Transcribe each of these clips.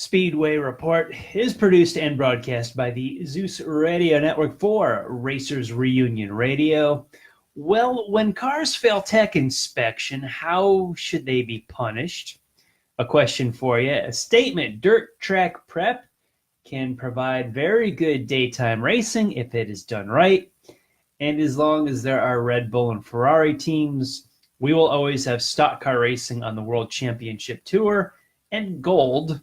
Speedway Report is produced and broadcast by the Zeus Radio Network for Racers Reunion Radio. Well, when cars fail tech inspection, how should they be punished? A question for you. A statement: dirt track prep can provide very good daytime racing if it is done right. And as long as there are Red Bull and Ferrari teams, we will always have stock car racing on the World Championship Tour and gold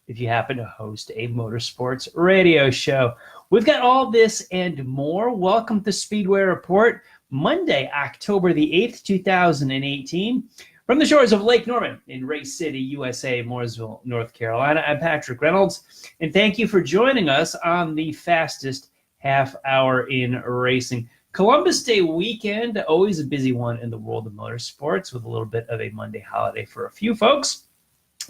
if you happen to host a motorsports radio show. We've got all this and more. Welcome to Speedway Report, Monday, October the 8th, 2018. From the shores of Lake Norman in Race City, USA, Mooresville, North Carolina, I'm Patrick Reynolds, and thank you for joining us on the fastest half hour in racing. Columbus Day weekend, always a busy one in the world of motorsports, with a little bit of a Monday holiday for a few folks.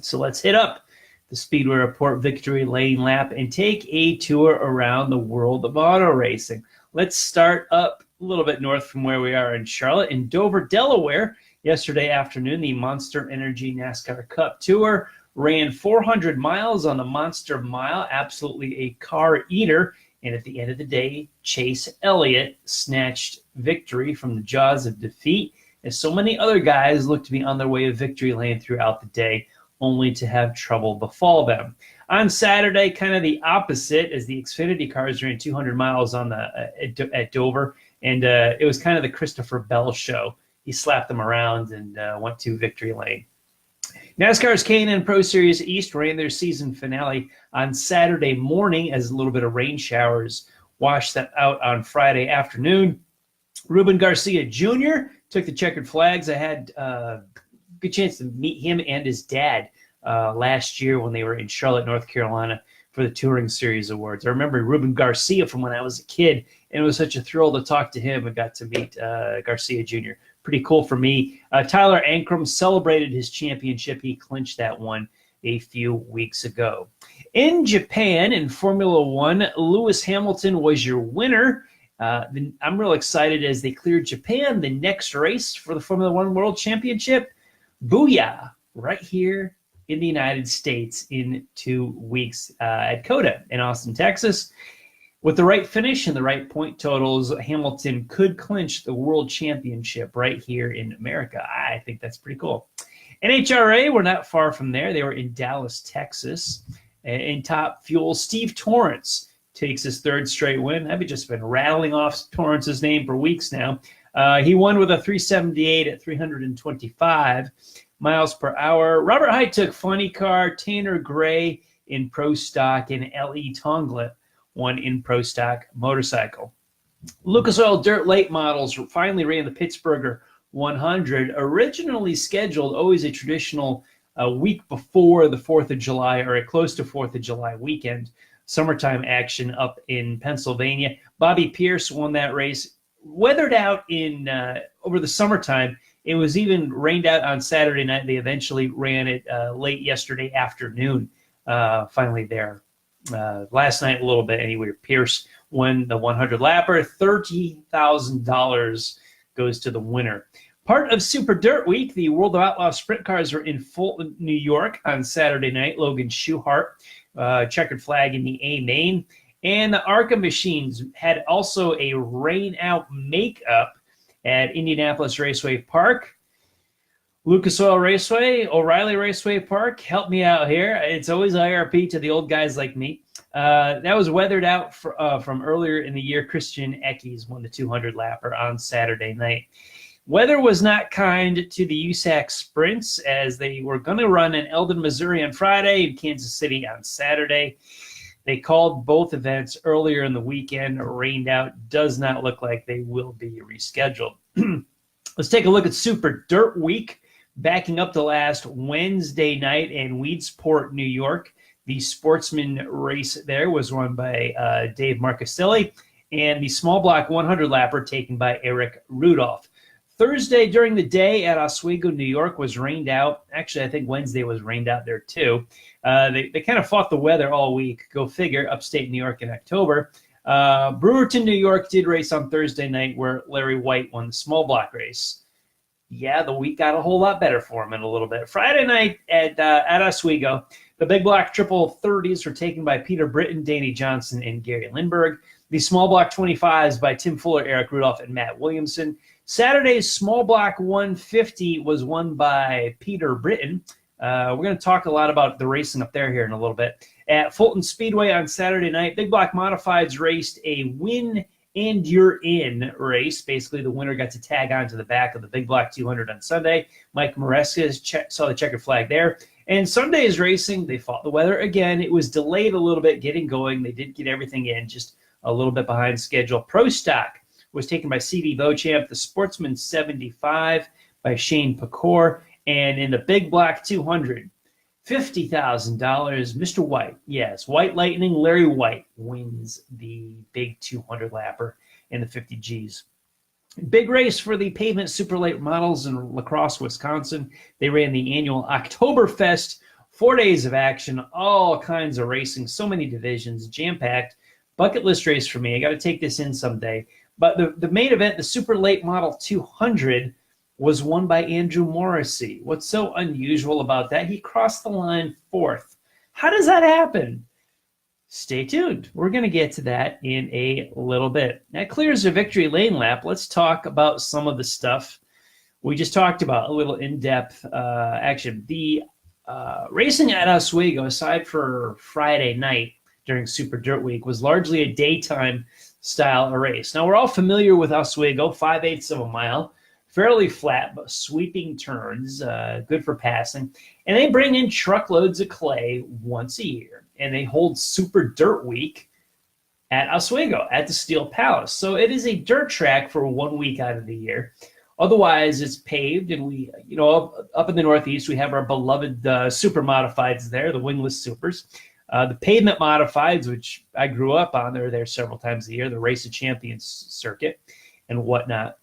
So let's hit up the Speedway Report Victory Lane Lap and take a tour around the world of auto racing. Let's start up a little bit north from where we are in Charlotte. In Dover, Delaware, yesterday afternoon, the Monster Energy NASCAR Cup Tour ran 400 miles on the Monster Mile, absolutely a car eater. And at the end of the day, Chase Elliott snatched victory from the jaws of defeat, as so many other guys looked to be on their way of victory lane throughout the day, only to have trouble befall them. On Saturday, kind of the opposite, as the Xfinity cars ran 200 miles on at Dover, and it was kind of the Christopher Bell show. He slapped them around and went to victory lane. NASCAR's K&N Pro Series East ran their season finale on Saturday morning as a little bit of rain showers washed that out on Friday afternoon. Ruben Garcia Jr. took the checkered flags. I had a good chance to meet him and his dad last year when they were in Charlotte, North Carolina for the Touring Series Awards. I remember Ruben Garcia from when I was a kid, and it was such a thrill to talk to him and got to meet Garcia Jr. Pretty cool for me. Tyler Ankrum celebrated his championship. He clinched that one a few weeks ago. In Japan, in Formula One, Lewis Hamilton was your winner. I'm real excited as they cleared Japan. The next race for the Formula One World Championship, booyah, right here in the United States in 2 weeks at COTA in Austin, Texas. With the right finish and the right point totals, Hamilton could clinch the World Championship right here in America. I think that's pretty cool. NHRA, we're not far from there. They were in Dallas, Texas. In Top Fuel, Steve Torrence takes his third straight win. I've just been rattling off Torrance's name for weeks now. He won with a 378 at 325 miles per hour. Robert Hight took funny car. Tanner Gray in Pro Stock, and L.E. Tonglet won in Pro Stock motorcycle. Lucas Oil Dirt Late Models finally ran the Pittsburgher 100, originally scheduled always a traditional week before the 4th of July or a close to 4th of July weekend. Summertime action up in Pennsylvania. Bobby Pierce won that race. Weathered out in over the summertime. It was even rained out on Saturday night. They eventually ran it late yesterday afternoon, finally there. Last night a little bit anyway. Pierce won the 100 lapper. $30,000 goes to the winner. Part of Super Dirt Week, the World of Outlaw sprint cars were in Fulton, New York on Saturday night. Logan Schuchart, checkered flag in the A main. And the ARCA machines had also a rain out makeup at Indianapolis Raceway Park. Lucas Oil Raceway, O'Reilly Raceway Park, help me out here. It's always IRP to the old guys like me. That was weathered out from earlier in the year. Christian Eckes won the 200 lapper on Saturday night. Weather was not kind to the USAC sprints, as they were going to run in Eldon, Missouri on Friday and Kansas City on Saturday. They called both events earlier in the weekend. Rained out. Does not look like they will be rescheduled. Let's take a look at Super Dirt Week. Backing up to last Wednesday night in Weedsport, New York. The Sportsman race there was run by Dave Marcaselli, and the small block 100 lapper taken by Eric Rudolph. Thursday during the day at Oswego, New York was rained out. Actually, I think Wednesday was rained out there too. They kind of fought the weather all week. Go figure, upstate New York in October. Brewerton, New York did race on Thursday night, where Larry White won the small block race. Yeah, the week got a whole lot better for him in a little bit. Friday night at Oswego, The big block triple 30s were taken by Peter Britton, Danny Johnson, and Gary Lindbergh. The small block 25s by Tim Fuller, Eric Rudolph, and Matt Williamson. Saturday's small block 150 was won by Peter Britton. We're going to talk a lot about the racing up there here in a little bit. At Fulton Speedway on Saturday night, big block modifieds raced a win and you're in race. Basically, the winner got to tag on to the back of the big block 200 on Sunday. Mike Maresca saw the checkered flag there. And Sunday's racing, they fought the weather again. It was delayed a little bit getting going. They did get everything in, just a little bit behind schedule. Pro Stock was taken by C.D. Beauchamp. The Sportsman 75 by Shane Pecor. And in the big block 200, $50,000, Mr. White. Yes, White Lightning, Larry White wins the big 200 lapper in the 50 Gs. Big race for the pavement super late models in La Crosse, Wisconsin. They ran the annual Oktoberfest, 4 days of action, all kinds of racing, so many divisions, jam-packed. Bucket list race for me. I got to take this in someday. But the main event, the super late model 200, was won by Andrew Morrissey. What's so unusual about that? He crossed the line fourth. How does that happen? Stay tuned. We're going to get to that in a little bit. That clears the victory lane lap. Let's talk about some of the stuff we just talked about, a little in-depth action. The racing at Oswego, aside for Friday night during Super Dirt Week, was largely a daytime style race. Now, we're all familiar with Oswego, 5/8 of a mile. Fairly flat, but sweeping turns, good for passing. And they bring in truckloads of clay once a year. And they hold Super Dirt Week at Oswego, at the Steel Palace. So it is a dirt track for 1 week out of the year. Otherwise, it's paved. And we, up in the Northeast, we have our beloved super modifieds there, the wingless supers. The pavement modifieds, which I grew up on, they're there several times a year, the Race of Champions circuit and whatnot.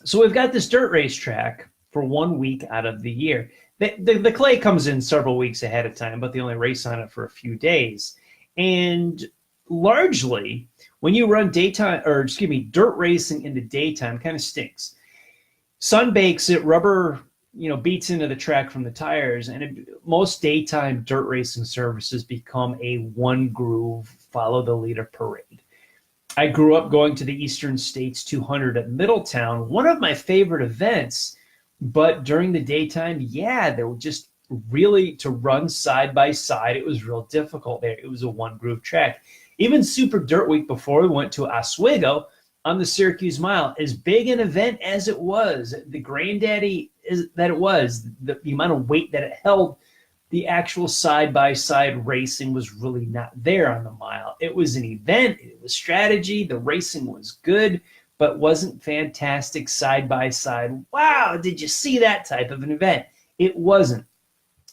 So we've got this dirt race track for 1 week out of the year. The clay comes in several weeks ahead of time, but they only race on it for a few days. And largely, when you run dirt racing in the daytime, kind of stinks. Sun bakes it, rubber, beats into the track from the tires, and most daytime dirt racing services become a one groove, follow the leader parade. I grew up going to the Eastern States 200 at Middletown, one of my favorite events, but during the daytime, they were just really, to run side by side, it was real difficult there. It was a one groove track. Even Super Dirt Week before we went to Oswego on the Syracuse Mile, as big an event as it was, the granddaddy that it was, the amount of weight that it held, the actual side-by-side racing was really not there on the mile. It was an event. It was strategy. The racing was good, but wasn't fantastic side-by-side. Wow, did you see that type of an event? It wasn't.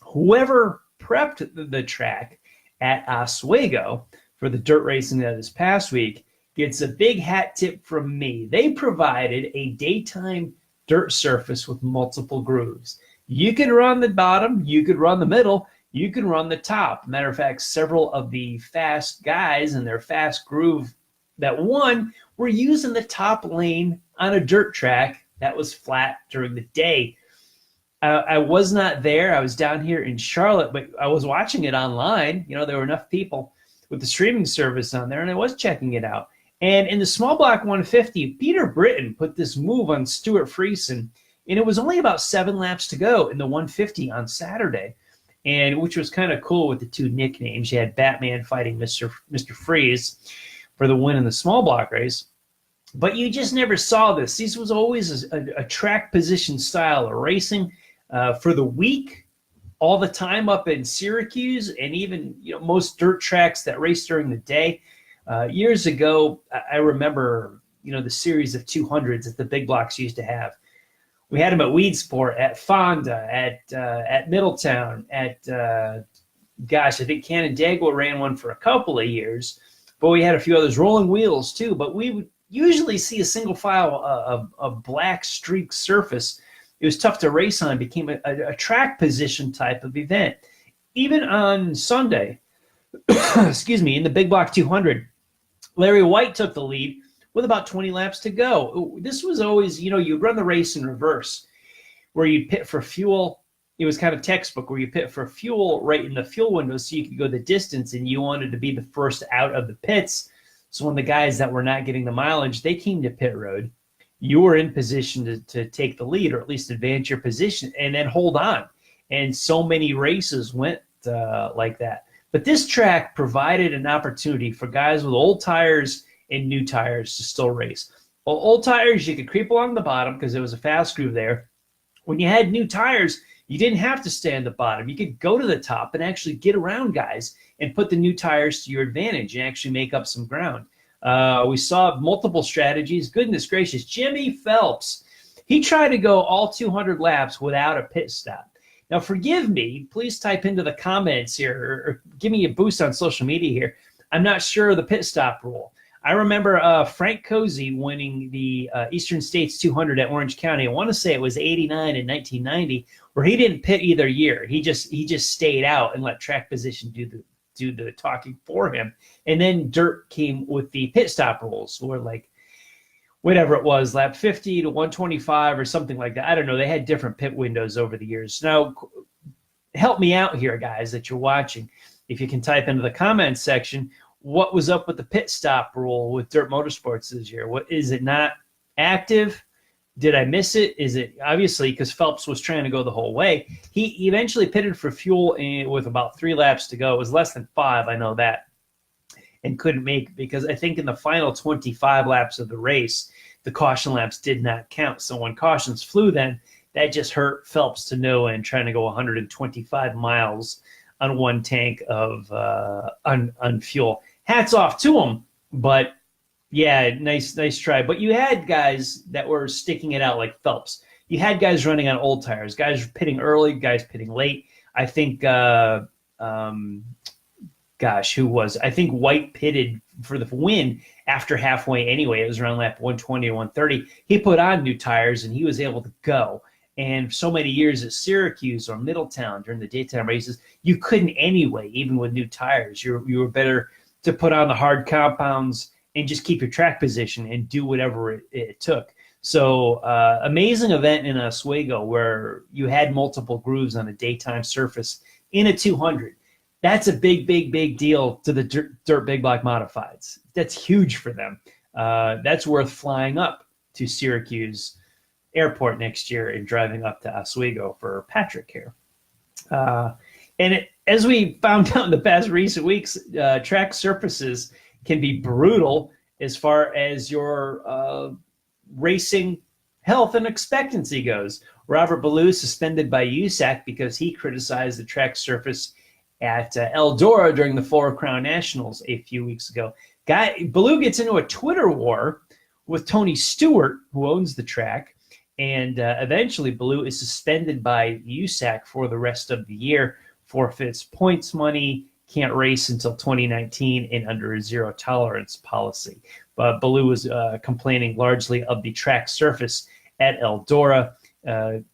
Whoever prepped the track at Oswego for the dirt racing that this past week gets a big hat tip from me. They provided a daytime dirt surface with multiple grooves. You could run the bottom, you could run the middle, you can run the top. Matter of fact, several of the fast guys and their fast groove that won were using the top lane on a dirt track that was flat during the day. I was not there. I was down here in Charlotte, but I was watching it online. There were enough people with the streaming service on there, and I was checking it out. And in the small block 150, Peter Britton put this move on Stuart Friesen, and it was only about 7 laps to go in the 150 on Saturday, and which was kind of cool with the two nicknames. You had Batman fighting Mr. Freeze for the win in the small block race. But you just never saw this. This was always a track position style of racing for the week, all the time up in Syracuse, and even most dirt tracks that race during the day. Years ago, I remember the series of 200s that the big blocks used to have. We had them at Weedsport, at Fonda, at Middletown, at I think Canandaigua ran one for a couple of years, but we had a few others. Rolling Wheels too, but we would usually see a single file of black streak surface. It was tough to race on. It became a track position type of event. Even on Sunday, in the big block 200, Larry White took the lead with about 20 laps to go. This was always, you'd run the race in reverse, where you'd pit for fuel, it was kind of textbook where you pit for fuel right in the fuel window so you could go the distance, and you wanted to be the first out of the pits. So when the guys that were not getting the mileage, they came to pit road, you were in position to take the lead, or at least advance your position and then hold on. And so many races went like that. But this track provided an opportunity for guys with old tires and new tires to still race. Well, old tires, you could creep along the bottom because there was a fast groove there. When you had new tires, you didn't have to stay on the bottom. You could go to the top and actually get around guys and put the new tires to your advantage and actually make up some ground. We saw multiple strategies. Goodness gracious, Jimmy Phelps, he tried to go all 200 laps without a pit stop. Now, forgive me, please type into the comments here or give me a boost on social media here. I'm not sure of the pit stop rule. I remember Frank Cozy winning the Eastern States 200 at Orange County. I want to say it was 89 and 1990, where he didn't pit either year. He just stayed out and let track position do the talking for him. And then dirt came with the pit stop rules, where like whatever it was, lap 50 to 125 or something like that. I don't know. They had different pit windows over the years. Now, help me out here, guys, that you're watching. If you can type into the comments section, what was up with the pit stop rule with Dirt Motorsports this year? What is it not active? Did I miss it? Is it obviously because Phelps was trying to go the whole way? He eventually pitted for fuel with about 3 laps to go. It was less than 5, I know that, and couldn't make, because I think in the final 25 laps of the race, the caution laps did not count. So when cautions flew, then that just hurt Phelps to no end, trying to go 125 miles on one tank of on fuel. Hats off to him, but yeah, nice try. But you had guys that were sticking it out like Phelps. You had guys running on old tires, guys pitting early, guys pitting late. I think, who was? I think White pitted for the win after halfway anyway. It was around lap 120 or 130. He put on new tires, and he was able to go. And so many years at Syracuse or Middletown during the daytime races, you couldn't anyway, even with new tires. You were better to put on the hard compounds and just keep your track position and do whatever it took. So amazing event in Oswego where you had multiple grooves on a daytime surface in a 200. That's a big deal to the Dirt Big Block Modifieds. That's huge for them. That's worth flying up to Syracuse Airport next year and driving up to Oswego for Patrick here. As we found out in the past recent weeks, track surfaces can be brutal as far as your racing health and expectancy goes. Robert Ballou suspended by USAC because he criticized the track surface at Eldora during the 4 Crown Nationals a few weeks ago. Ballou gets into a Twitter war with Tony Stewart, who owns the track, and eventually Ballou is suspended by USAC for the rest of the year, forfeits points money, can't race until 2019 and under a zero-tolerance policy. But Ballou was complaining largely of the track surface at Eldora.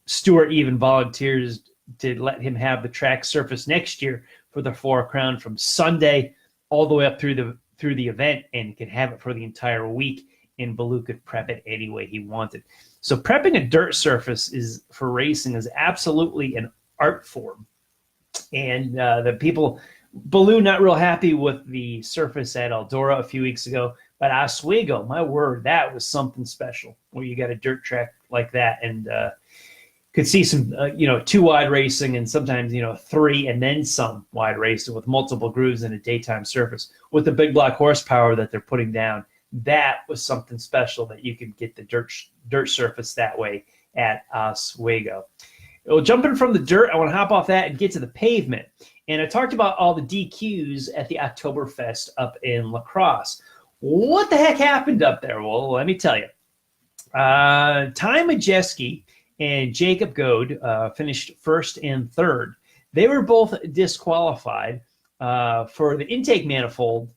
Stewart even volunteers to let him have the track surface next year for the 4 Crown from Sunday all the way up through the event, and could have it for the entire week, and Ballou could prep it any way he wanted. So prepping a dirt surface for racing is absolutely an art form. And the people, Ballou not real happy with the surface at Eldora a few weeks ago, but Oswego, my word, that was something special where you got a dirt track like that, and could see some 2 wide racing, and sometimes 3 and then some wide racing with multiple grooves in a daytime surface with the big block horsepower that they're putting down. That was something special, that you could get the dirt surface that way at Oswego. Well, jumping from the dirt, I want to hop off that and get to the pavement. And I talked about all the DQs at the Oktoberfest up in La Crosse. What the heck happened up there? Well, let me tell you. Ty Majeski and Jacob Goad finished first and third. They were both disqualified for the intake manifold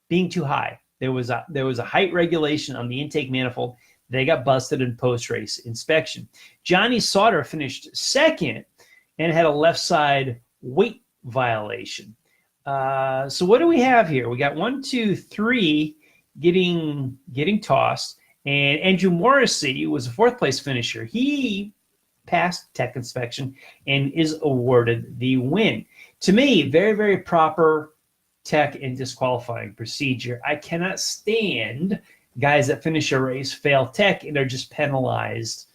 being too high. There was a height regulation on the intake manifold. They got busted in post-race inspection. Johnny Sauter finished second and had a left side weight violation. So what do we have here? We got 1, 2, 3 getting tossed, and Andrew Morrissey was a 4th place finisher. He passed tech inspection and is awarded the win. To me, very, very proper tech and disqualifying procedure. I cannot stand guys that finish a race, fail tech, and are just penalized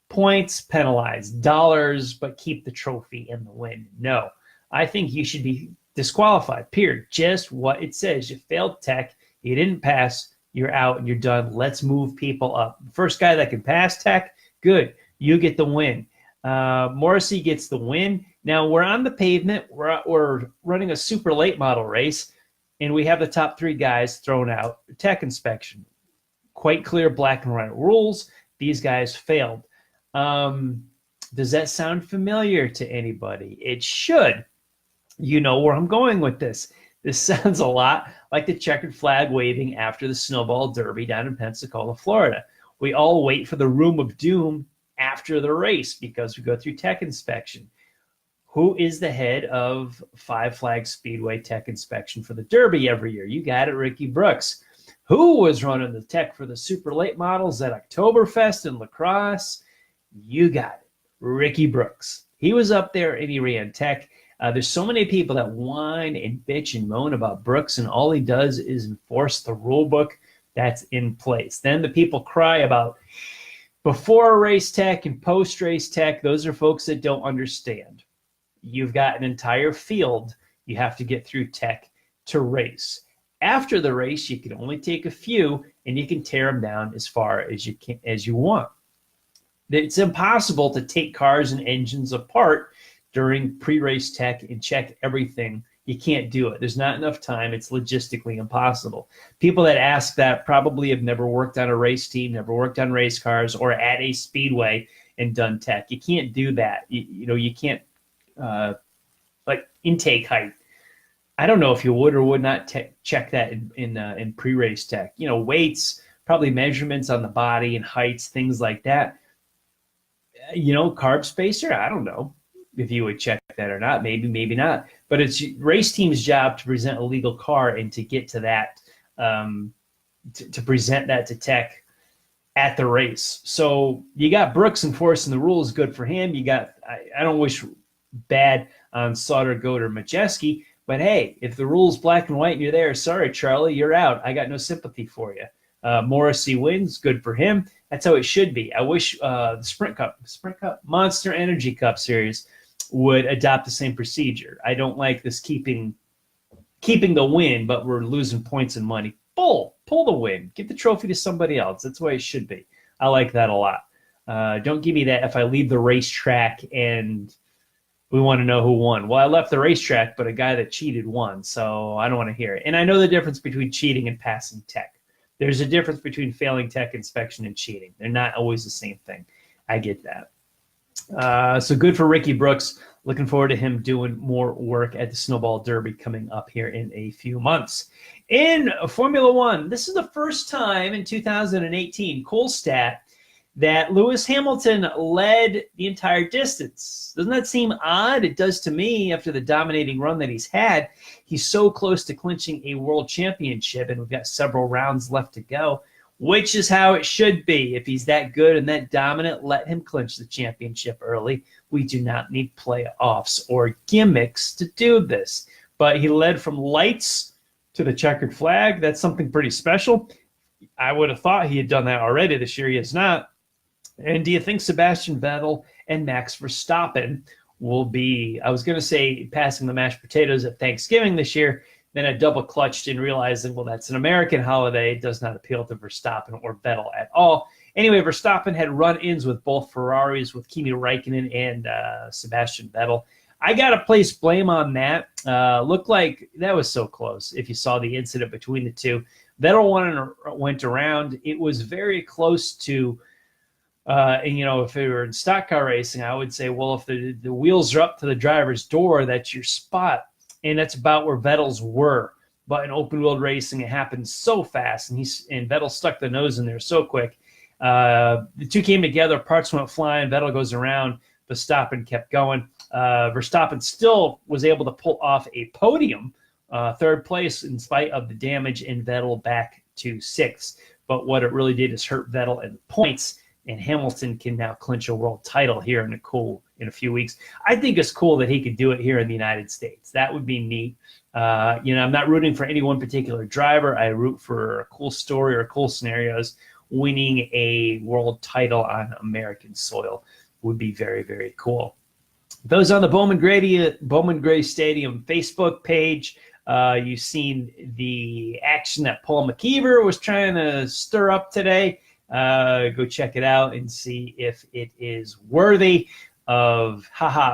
points, penalized dollars, but keep the trophy and the win. No, I think you should be disqualified, period. Just what it says. You failed tech, you didn't pass, you're out and you're done. Let's move people up. First guy that can pass tech, good. You get the win. Morrissey gets the win. Now we're on the pavement. We're running a super late model race, and we have the top 3 guys thrown out tech inspection. Quite clear black and white rules. These guys failed. Does that sound familiar to anybody? It should. You know where I'm going with this. This sounds a lot like the checkered flag waving after the Snowball Derby down in Pensacola, Florida. We all wait for the room of doom after the race because we go through tech inspection. Who is the head of Five Flags Speedway tech inspection for the Derby every year? You got it, Ricky Brooks. Who was running the tech for the super late models at Oktoberfest and La Crosse? You got it, Ricky Brooks. He was up there and he ran tech. There's so many people that whine and bitch and moan about Brooks, and all he does is enforce the rule book that's in place. Then the people cry about before race tech and post-race tech. Those are folks that don't understand. You've got an entire field you have to get through tech to race. After the race, you can only take a few, and you can tear them down as far as you want. It's impossible to take cars and engines apart during pre-race tech and check everything. You can't do it. There's not enough time. It's logistically impossible. People that ask that probably have never worked on a race team, never worked on race cars, or at a speedway and done tech. You can't do that. You can't, like intake height. I don't know if you would or would not check that in pre-race tech. Weights, probably measurements on the body and heights, things like that. Carb spacer, I don't know if you would check that or not. Maybe not. But it's race team's job to present a legal car and to get to that, to present that to tech at the race. So you got Brooks enforcing the rules, good for him. You got, I don't wish bad on Sauter, Goat, or Majeski, but hey, if the rule's black and white and you're there, sorry, Charlie, you're out. I got no sympathy for you. Morrissey wins, good for him. That's how it should be. I wish the Sprint Cup, Monster Energy Cup Series would adopt the same procedure. I don't like this keeping the win, but we're losing points and money. Pull the win. Give the trophy to somebody else. That's the way it should be. I like that a lot. Don't give me that if I leave the racetrack and we want to know who won. Well, I left the racetrack, but a guy that cheated won, so I don't want to hear it. And I know the difference between cheating and passing tech. There's a difference between failing tech inspection and cheating. They're not always the same thing. I get that. So good for Ricky Brooks. Looking forward to him doing more work at the Snowball Derby coming up here in a few months. In Formula One, this is the first time in 2018, cool stat, that Lewis Hamilton led the entire distance. Doesn't that seem odd? It does to me after the dominating run that he's had. He's so close to clinching a world championship, and we've got several rounds left to go, which is how it should be. If he's that good and that dominant, let him clinch the championship early. We do not need playoffs or gimmicks to do this. But he led from lights to the checkered flag. That's something pretty special. I would have thought he had done that already this year. He has not. And do you think Sebastian Vettel and Max Verstappen will be, I was going to say, passing the mashed potatoes at Thanksgiving this year? Then I double clutched in realizing, well, that's an American holiday. It does not appeal to Verstappen or Vettel at all. Anyway, Verstappen had run-ins with both Ferraris, with Kimi Räikkönen and Sebastian Vettel. I got to place blame on that. Looked like that was so close if you saw the incident between the two. Vettel went around. It was very close to, if it were in stock car racing, I would say, well, if the wheels are up to the driver's door, that's your spot. And that's about where Vettel's were. But in open-wheel racing, it happened so fast, and Vettel stuck the nose in there so quick. The two came together, parts went flying, Vettel goes around, Verstappen kept going. Verstappen still was able to pull off a podium, third place in spite of the damage, and Vettel back to sixth. But what it really did is hurt Vettel in points. and Hamilton can now clinch a world title here in a few weeks. I think it's cool that he could do it here in the United States. That would be neat. I'm not rooting for any one particular driver. I root for a cool story or cool scenarios. Winning a world title on American soil would be very, very cool. Those on the Bowman Gray Stadium Facebook page, you've seen the action that Paul McKeever was trying to stir up today. Go check it out and see if it is worthy of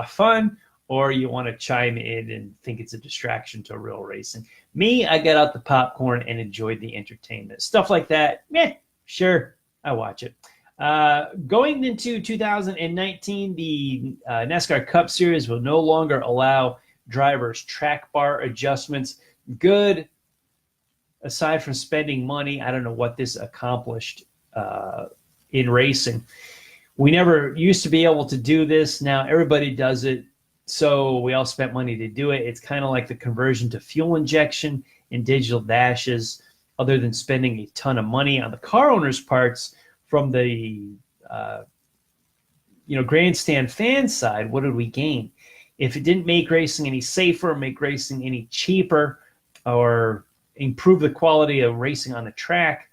fun, or you want to chime in and think it's a distraction to real racing. Me, I got out the popcorn and enjoyed the entertainment. Stuff like that, sure, I watch it. Going into 2019, the NASCAR Cup Series will no longer allow drivers track bar adjustments. Good. Aside from spending money, I don't know what this accomplished in racing. We never used to be able to do this. Now everybody does it, so we all spent money to do it. It's kind of like the conversion to fuel injection in digital dashes. Other than spending a ton of money on the car owners' parts from the grandstand fan side, what did we gain? If it didn't make racing any safer, make racing any cheaper, or improve the quality of racing on the track,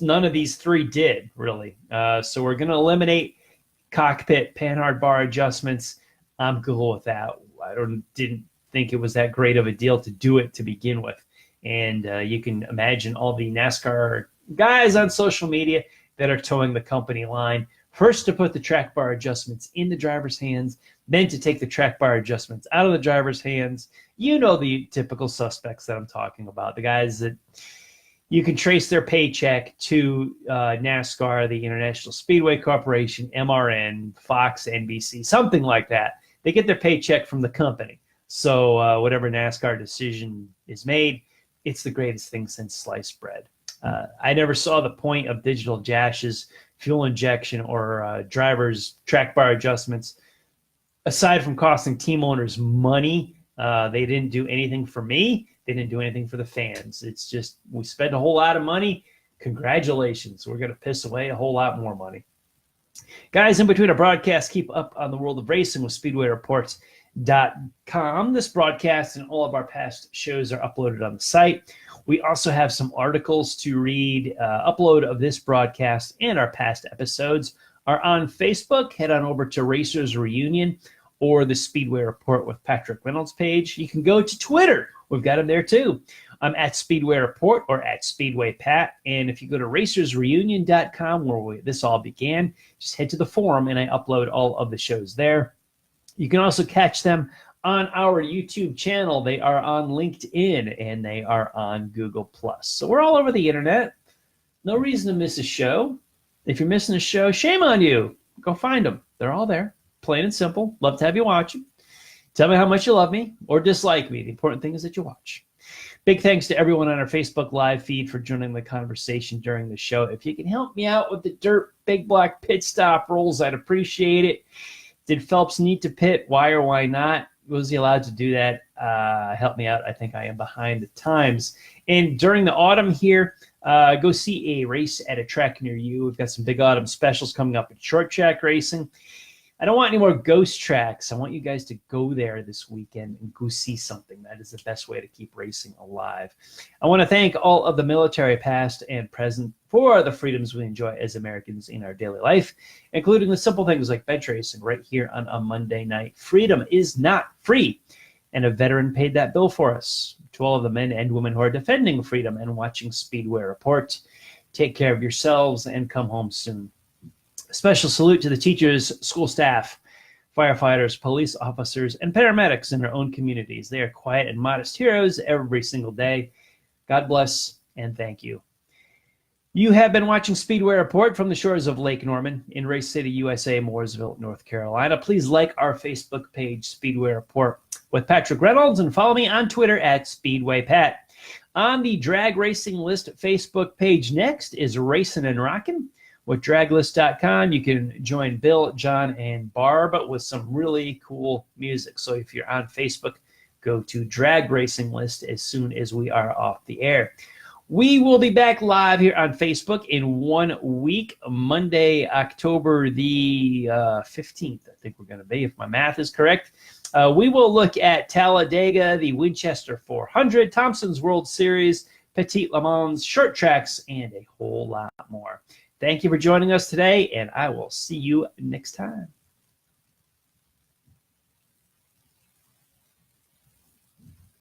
none of these three did, really. So we're going to eliminate cockpit panhard bar adjustments. I'm cool with that. I didn't think it was that great of a deal to do it to begin with. And you can imagine all the NASCAR guys on social media that are towing the company line. First to put the track bar adjustments in the driver's hands, then to take the track bar adjustments out of the driver's hands. You know the typical suspects that I'm talking about, the guys that you can trace their paycheck to NASCAR, the International Speedway Corporation, MRN, Fox, NBC, something like that. They get their paycheck from the company. So whatever NASCAR decision is made, it's the greatest thing since sliced bread. I never saw the point of digital dashes, fuel injection, or drivers' track bar adjustments. Aside from costing team owners money, they didn't do anything for me. They didn't do anything for the fans. It's just we spent a whole lot of money. Congratulations. We're going to piss away a whole lot more money. Guys, in between our broadcasts, keep up on the world of racing with SpeedwayReports.com. This broadcast and all of our past shows are uploaded on the site. We also have some articles to read. Upload of this broadcast and our past episodes are on Facebook. Head on over to Racers Reunion or the Speedway Report with Patrick Reynolds page. You can go to Twitter. We've got them there too. I'm at Speedway Report or at Speedway Pat. And if you go to racersreunion.com, where this all began, just head to the forum and I upload all of the shows there. You can also catch them on our YouTube channel. They are on LinkedIn and they are on Google+. So we're all over the internet. No reason to miss a show. If you're missing a show, shame on you. Go find them. They're all there. Plain and simple. Love to have you watch them. Tell me how much you love me or dislike me. The important thing is that you watch. Big thanks to everyone on our Facebook Live feed for joining the conversation during the show. If you can help me out with the Dirt Big Block pit stop rules, I'd appreciate it. Did Phelps need to pit? Why or why not? Was he allowed to do that? Help me out. I think I am behind the times. And during the autumn here, go see a race at a track near you. We've got some big autumn specials coming up at Short Track Racing. I don't want any more ghost tracks. I want you guys to go there this weekend and go see something. That is the best way to keep racing alive. I want to thank all of the military past and present for the freedoms we enjoy as Americans in our daily life, including the simple things like bench racing right here on a Monday night. Freedom is not free, and a veteran paid that bill for us. To all of the men and women who are defending freedom and watching Speedway Report, take care of yourselves and come home soon. A special salute to the teachers, school staff, firefighters, police officers, and paramedics in their own communities. They are quiet and modest heroes every single day. God bless and thank you. You have been watching Speedway Report from the shores of Lake Norman in Race City, USA, Mooresville, North Carolina. Please like our Facebook page, Speedway Report with Patrick Reynolds, and follow me on Twitter at SpeedwayPat. On the Drag Racing List Facebook page next is Racing and Rockin'. With draglist.com, you can join Bill, John, and Barb with some really cool music. So if you're on Facebook, go to Drag Racing List as soon as we are off the air. We will be back live here on Facebook in 1 week, Monday, October the 15th, I think we're going to be, if my math is correct. We will look at Talladega, the Winchester 400, Thompson's World Series, Petit Le Mans, short tracks, and a whole lot more. Thank you for joining us today, and I will see you next time.